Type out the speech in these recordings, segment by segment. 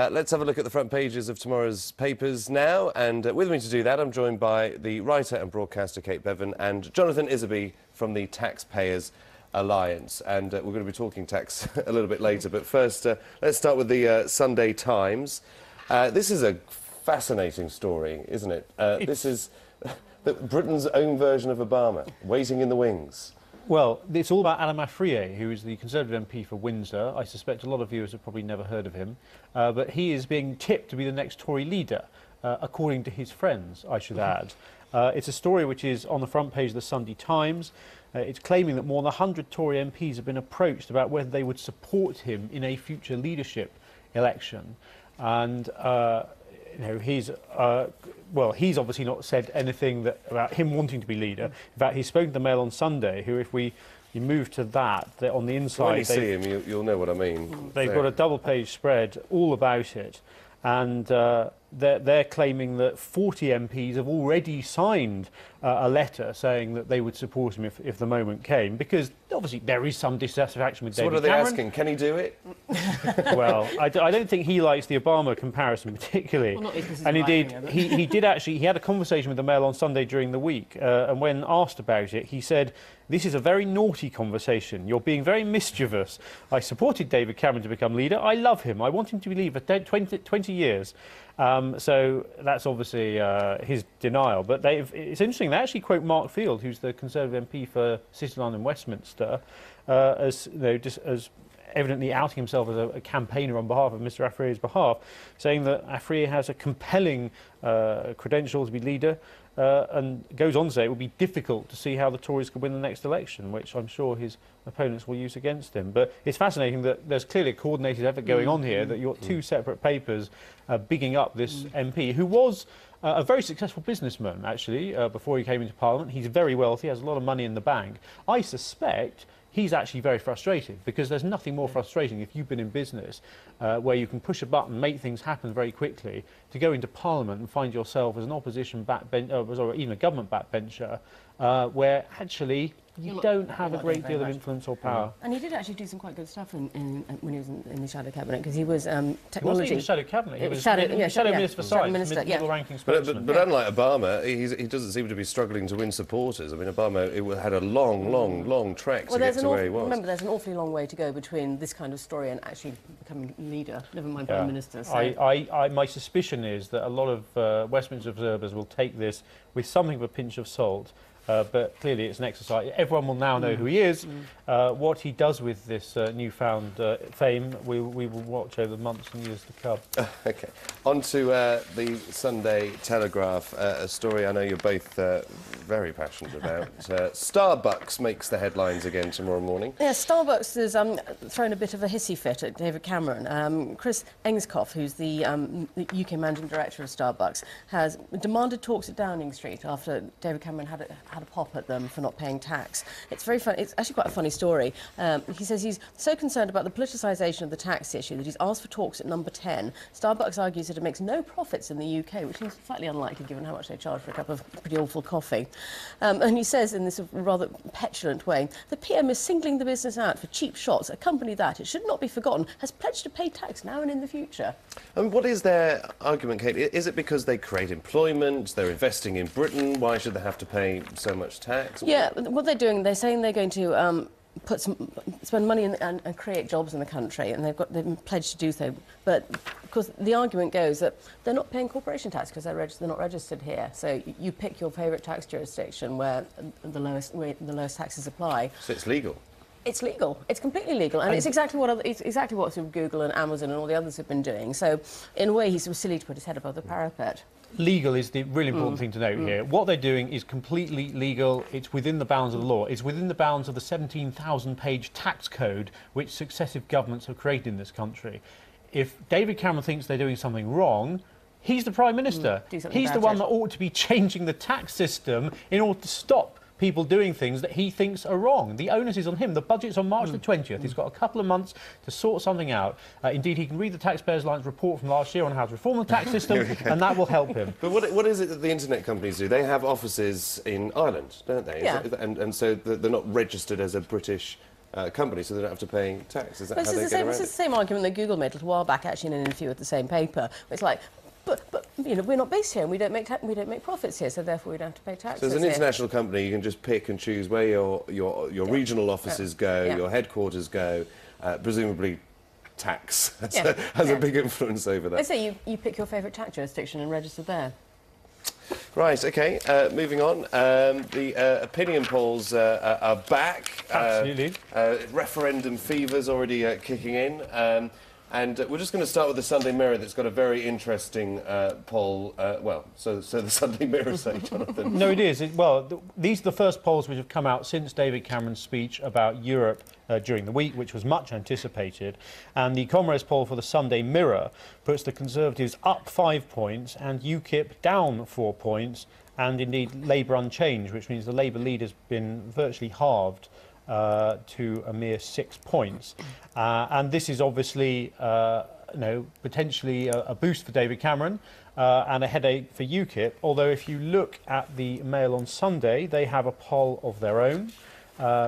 Let's have a look at the front pages of tomorrow's papers now, and with me to do that I'm joined by the writer and broadcaster Kate Bevan and Jonathan Isaby from the Taxpayers Alliance, and we're going to be talking tax a little bit later, but first let's start with the Sunday Times. This is a fascinating story, isn't it? This is Britain's own version of Obama, waiting in the wings. Well, it's all about Adam Afriyie, who is the Conservative MP for Windsor. I suspect a lot of viewers have probably never heard of him. But he is being tipped to be the next Tory leader, according to his friends, I should add. It's a story which is on the front page of the Sunday Times. It's claiming that more than 100 Tory MPs have been approached about whether they would support him in a future leadership election. And you know, he's obviously not said anything about him wanting to be leader. In fact, he's spoken to the Mail on Sunday, who, if you move to that, on the inside... When you see him, you'll know what I mean. They've got a double-page spread all about it, and they're claiming that 40 MPs have already signed a letter saying that they would support him if the moment came, because obviously there is some dissatisfaction with David Cameron. So what are they asking? Can he do it? Well, I don't think he likes the Obama comparison particularly. Well, and indeed, he had a conversation with the Mail on Sunday during the week, and when asked about it, he said, "This is a very naughty conversation. You're being very mischievous. I supported David Cameron to become leader. I love him. I want him to be leader for 20 years. So that's obviously his denial. But it's interesting, they actually quote Mark Field, who's the Conservative MP for City Line and Westminster, as evidently outing himself as a campaigner on behalf of Mr Afriyie's behalf, saying that Afriyie has a compelling credential to be leader, and goes on to say it would be difficult to see how the Tories could win the next election, which I'm sure his opponents will use against him. But it's fascinating that there's clearly a coordinated effort going on here, that you've got two separate papers bigging up this MP, who was a very successful businessman, actually, before he came into Parliament. He's very wealthy, has a lot of money in the bank. I suspect he's actually very frustrated, because there's nothing more frustrating if you've been in business where you can push a button, make things happen very quickly, to go into Parliament and find yourself as an opposition backbencher, or even a government backbencher, where actually you don't have a great deal of influence or power. And he did actually do some quite good stuff when he was in the Shadow Cabinet, because he was technology... Wasn't he in the Shadow Cabinet? He was Shadow Minister for Science, middle-ranking spokesman. But unlike Obama, he doesn't seem to be struggling to win supporters. I mean, Obama had a long track to get to where he was. Remember, there's an awfully long way to go between this kind of story and actually becoming leader, never mind Prime Minister. So. My suspicion is that a lot of Westminster observers will take this with something of a pinch of salt. But clearly it's an exercise. Everyone will now know who he is. What he does with this newfound fame, we will watch over the months and years to come. OK. On to the Sunday Telegraph, a story I know you're both very passionate about. Starbucks makes the headlines again tomorrow morning. Yeah, Starbucks has thrown a bit of a hissy fit at David Cameron. Chris Engskov, who's the UK Managing Director of Starbucks, has demanded talks at Downing Street after David Cameron had a pop at them for not paying tax. It's very fun. It's actually quite a funny story. He says he's so concerned about the politicisation of the tax issue that he's asked for talks at number 10. Starbucks argues that it makes no profits in the UK, which seems slightly unlikely given how much they charge for a cup of pretty awful coffee. And he says in this rather petulant way, the PM is singling the business out for cheap shots. A company that, it should not be forgotten, has pledged to pay tax now and in the future. And what is their argument, Kate? Is it because they create employment, they're investing in Britain? Why should they have to pay so much tax? Yeah, what they're doing, they're saying they're going to spend money and create jobs in the country, and they've been pledged to do so. But of course, the argument goes that they're not paying corporation tax because they're not registered here. So you pick your favourite tax jurisdiction where the lowest taxes apply. So it's legal. It's legal. It's completely legal, and it's exactly what sort of Google and Amazon and all the others have been doing. So, in a way, he's silly to put his head above the parapet. Legal is the really important thing to note here. What they're doing is completely legal. It's within the bounds of the law. It's within the bounds of the 17,000-page tax code which successive governments have created in this country. If David Cameron thinks they're doing something wrong, he's the Prime Minister. He's the one that ought to be changing the tax system in order to stop people doing things that he thinks are wrong. The onus is on him. The budget's on March the 20th. He's got a couple of months to sort something out. Indeed, he can read the Taxpayers Alliance report from last year on how to reform the tax system, and that will help him. But what is it that the internet companies do? They have offices in Ireland, don't they? Yeah. And so they're not registered as a British company, so they don't have to pay tax. Is that Well, how they get around this it? is the same argument that Google made a little while back, actually, in an interview with the same paper. It's like, but you know, we're not based here, and we don't make profits here, so therefore we don't have to pay taxes. So as an here. international company, you can just pick and choose where your regional offices go, your headquarters go, presumably tax has a big influence over that. Let's say you pick your favourite tax jurisdiction and register there. Right, OK, moving on. The opinion polls are back. Absolutely. Referendum fever's already kicking in. And we're just going to start with the Sunday Mirror that's got a very interesting poll. So the Sunday Mirror say, Jonathan. No, it is. These are the first polls which have come out since David Cameron's speech about Europe during the week, which was much anticipated. And the Comrades poll for the Sunday Mirror puts the Conservatives up 5 points and UKIP down 4 points, and indeed Labour unchanged, which means the Labour lead has been virtually halved to a mere 6 points. And this is obviously potentially a boost for David Cameron and a headache for UKIP, although if you look at the Mail on Sunday, they have a poll of their own,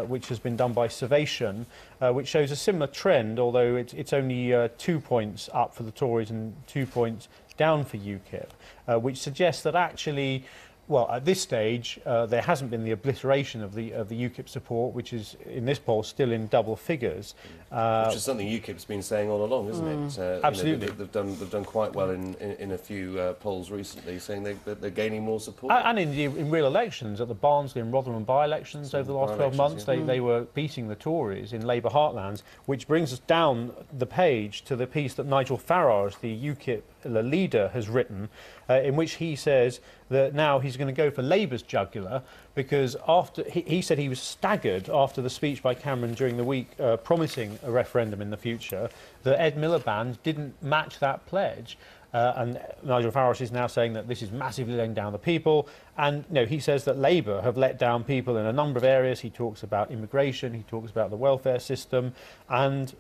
which has been done by Survation, which shows a similar trend, although it's only 2 points up for the Tories and 2 points down for UKIP, which suggests that actually, well, at this stage, there hasn't been the obliteration of the UKIP support, which is, in this poll, still in double figures. Which is something UKIP's been saying all along, isn't it? Absolutely. You know, they've done quite well in a few polls recently, saying they're gaining more support. And in real elections, at the Barnsley and Rotherham by-elections over the last 12 months, they were beating the Tories in Labour heartlands, which brings us down the page to the piece that Nigel Farage, the UKIP leader, has written, in which he says that now he's going to go for Labour's jugular, because after he said he was staggered after the speech by Cameron during the week promising a referendum in the future, that Ed Miliband didn't match that pledge. And Nigel Farage is now saying that this is massively letting down the people. And he says that Labour have let down people in a number of areas. He talks about immigration, he talks about the welfare system. And,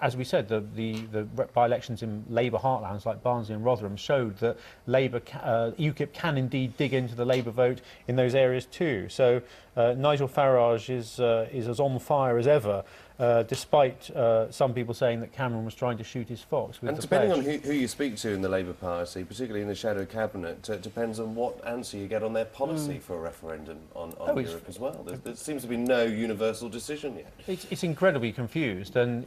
as we said, the by-elections in Labour heartlands like Barnsley and Rotherham showed that UKIP can indeed dig into the Labour vote in those areas too. So Nigel Farage is as on fire as ever. Despite some people saying that Cameron was trying to shoot his fox with and the depending pledge. on who you speak to in the Labour Party, particularly in the shadow cabinet, it depends on what answer you get on their policy for a referendum on Europe as well. There seems to be no universal decision yet. It's incredibly confused, and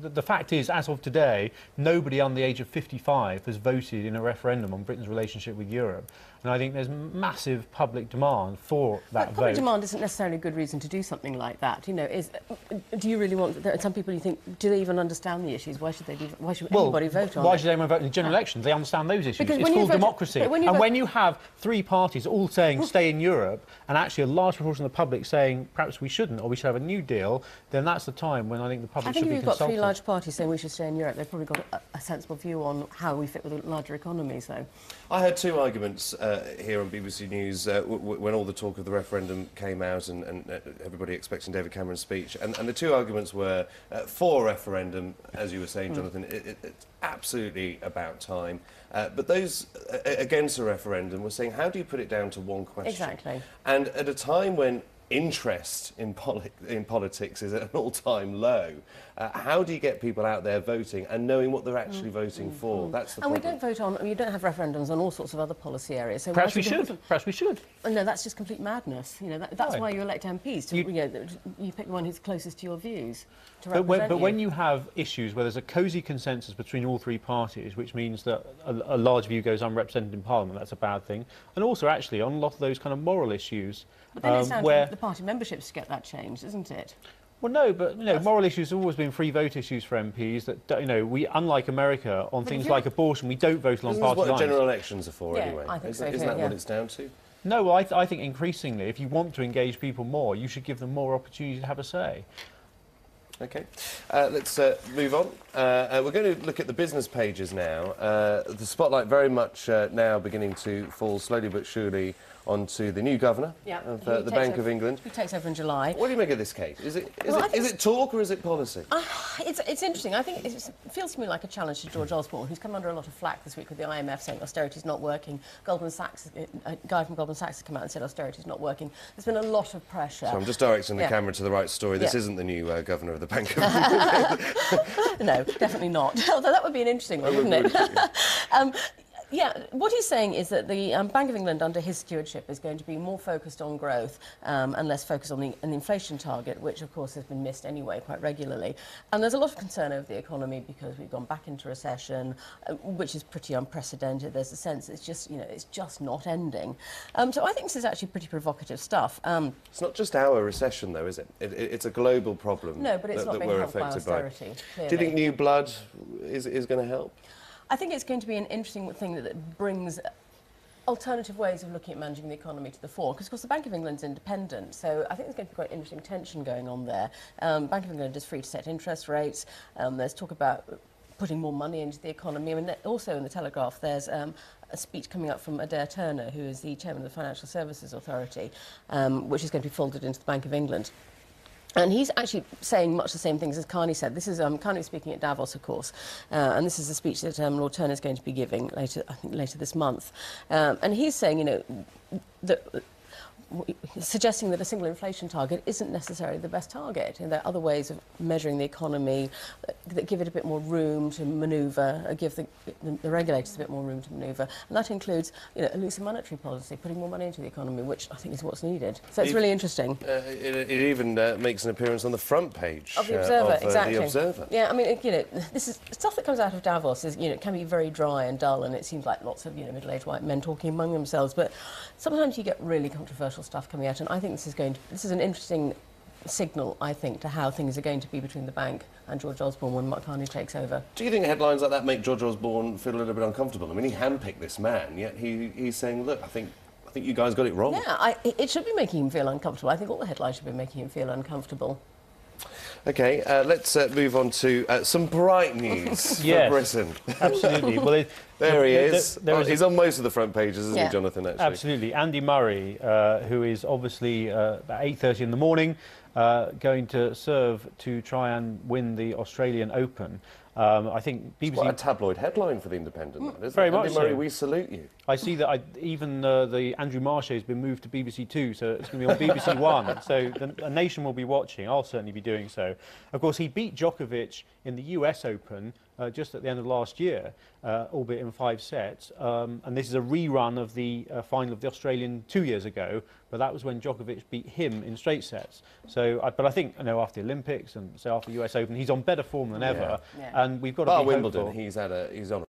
the fact is, as of today, nobody under the age of 55 has voted in a referendum on Britain's relationship with Europe. And I think there's massive public demand for that vote. Public demand isn't necessarily a good reason to do something like that. Do you really want? There are some people you think, do they even understand the issues? Why should anybody vote on it? Why should anyone vote in general elections? They understand those issues. Because it's called democracy. When you have three parties all saying stay in Europe, and actually a large proportion of the public saying perhaps we shouldn't, or we should have a new deal, then that's the time when I think the public should be consulted. I think if you've got three large parties saying we should stay in Europe, they've probably got a sensible view on how we fit with the larger economies, though. I heard two arguments here on BBC News when all the talk of the referendum came out and everybody expecting David Cameron's speech. And the two arguments were for a referendum, as you were saying, Jonathan, it's absolutely about time. But those against a referendum were saying, how do you put it down to one question? Exactly. And at a time when interest in politics is at an all-time low, how do you get people out there voting and knowing what they're actually voting for? That's the problem. And we don't vote on, you don't have referendums on all sorts of other policy areas. So perhaps we should. Perhaps we should. No, that's just complete madness. That's why you elect MPs. You pick the one who's closest to your views to represent But when you have issues where there's a cosy consensus between all three parties, which means that a large view goes unrepresented in Parliament, that's a bad thing. And also, actually, on a lot of those kind of moral issues, but then it's down to the party memberships to get that changed, isn't it? Well, no, but moral issues have always been free vote issues for MPs. That we, unlike America, on things like abortion, we don't vote along party lines. That's what general elections are for, anyway. I think Isn't that what it's down to? No, well, I think increasingly, if you want to engage people more, you should give them more opportunity to have a say. OK. Let's move on. We're going to look at the business pages now. The spotlight very much now beginning to fall slowly but surely on to the new governor of the Bank of England. Who takes over in July. What do you make of this, Kate? Is it talk or is it policy? It's interesting. I think it feels to me like a challenge to George Osborne, who's come under a lot of flack this week with the IMF saying austerity's not working. A guy from Goldman Sachs has come out and said austerity's not working. There's been a lot of pressure. So I'm just directing the camera to the right story. This isn't the new governor of the Bank of England. No, definitely not. Although that would be an interesting one, wouldn't it? Yeah, what he's saying is that the Bank of England under his stewardship is going to be more focused on growth and less focused on the inflation target, which of course has been missed anyway quite regularly. And there's a lot of concern over the economy because we've gone back into recession, which is pretty unprecedented. There's a sense it's just, it's just not ending. So I think this is actually pretty provocative stuff. It's not just our recession, though, is it? It's a global problem. No, but it's not being we're helped by affected austerity. Do you think new blood is going to help? I think it's going to be an interesting thing that brings alternative ways of looking at managing the economy to the fore. Because, of course, the Bank of England's independent, so I think there's going to be quite interesting tension going on there. Bank of England is free to set interest rates. There's talk about putting more money into the economy. I mean, also in the Telegraph, there's a speech coming up from Adair Turner, who is the chairman of the Financial Services Authority, which is going to be folded into the Bank of England. And he's actually saying much the same things as Carney said. This is Carney speaking at Davos, of course, and this is a speech that Lord Turner is going to be giving later, I think, later this month. And he's saying, that suggesting that a single inflation target isn't necessarily the best target. And there are other ways of measuring the economy that give it a bit more room to manoeuvre, give the regulators a bit more room to manoeuvre. And that includes, a looser monetary policy, putting more money into the economy, which I think is what's needed. So it's really interesting. It even makes an appearance on the front page of the Observer, exactly. The Observer. Yeah, I mean, this is stuff that comes out of Davos. It can be very dry and dull, and it seems like lots of middle-aged white men talking among themselves. But sometimes you get really controversial stuff coming out, and I think this is an interesting signal, I think, to how things are going to be between the bank and George Osborne when Mark Carney takes over. Do you think headlines like that make George Osborne feel a little bit uncomfortable? I mean, he handpicked this man, yet he's saying, look, I think you guys got it wrong. Yeah, it should be making him feel uncomfortable. I think all the headlines should be making him feel uncomfortable. OK, let's move on to some bright news for Britain. Absolutely. Well, there he is. He's on most of the front pages, isn't he, Jonathan, actually? Absolutely. Andy Murray, who is obviously at 8:30 in the morning, going to serve to try and win the Australian Open. I think BBC... It's quite a tabloid headline for The Independent, isn't Very it? much Andy Murray, so. we salute you. I see that even the Andrew Marr show has been moved to BBC Two, so it's going to be on BBC One. So a nation will be watching. I'll certainly be doing so. Of course, he beat Djokovic in the US Open just at the end of last year, albeit in 5 sets. And this is a rerun of the final of the Australian 2 years ago, but that was when Djokovic beat him in straight sets. So, but I think after the Olympics and so after the US Open, he's on better form than ever. Yeah. And we've got to be Wimbledon, hopeful. he's on